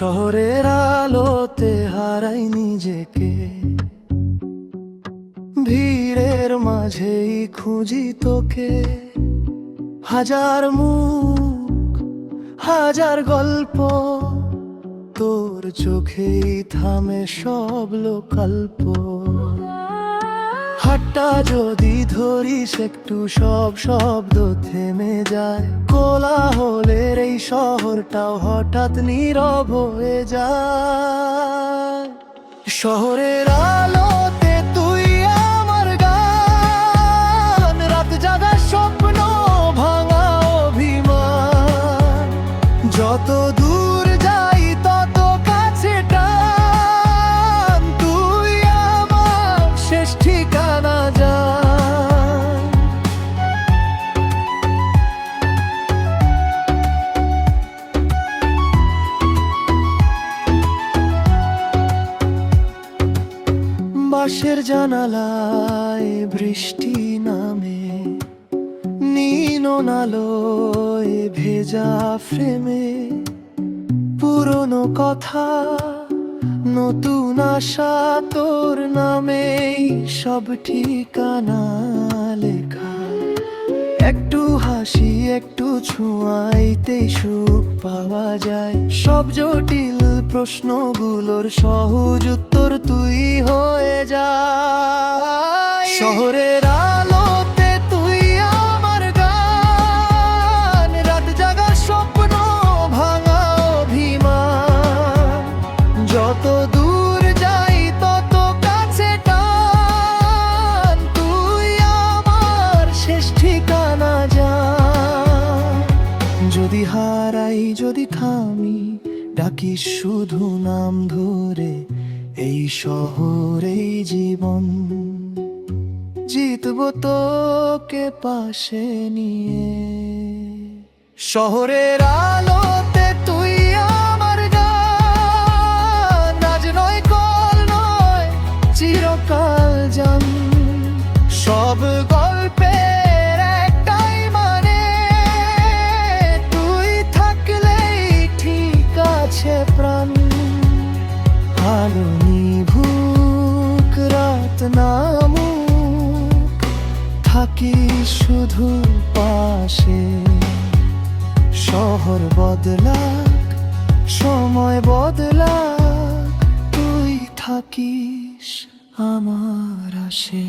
শহরের আলোতে হারাই নিজেকে, ভিড়ের মাঝেই খুঁজি তোকে। হাজার মুখ, হাজার গল্প, তোর চোখেই থামে সব লোকাল্প। হাতটা যদি ধরিস একটু, সব শব্দ থেমে যায়। কোলাহলের এই শহরটাও হঠাৎ নীরব হয়ে যায়। শহরের আলোতে তুই আমার গান, রাত জাগার স্বপ্ন, ভাঙা অভিমান। যত দূর যাই তত কাছে টান, তুই আমার শেষ ঠিকানা জান। বাঁশের জানালায় বৃষ্টি নামে, নীল আলোয় ভেজা ফ্রেমে। পুরনো কথা, নতুন আশা, তোর নামেই সব ঠিকানা লেখা। একটু হাসি, একটু ছোঁয়াইতেই সুখ পাওয়া যায়। সব জটিল প্রশ্নগুলোর সহজ উত্তর তুই হয়ে যায়। শহরের আলোতে তুই আমার গান, রাত জাগার স্বপ্ন, ভাঙা অভিমান। যত দূর যাই তত কাছে টান, তুই আমার শেষ ঠিকানা জান। যদি হারাই, যদি থামি, ডাকিস শুধু নাম ধরে। এই শহরেই জীবন, জিতব তোকে পাশে নিয়ে। শহরের আলোতে তুই আমার গান, আজ নয় কাল নয় চিরকাল জান। সব গল্পের একটাই মানে, তুই থাকলেই ঠিক আছে প্রাণ। আলো নিভুক, রাত নামুক, থাকি শুধু পাশে। শহর বদলাক, সময় বদলাক, তুই থাকিস আমার আশে।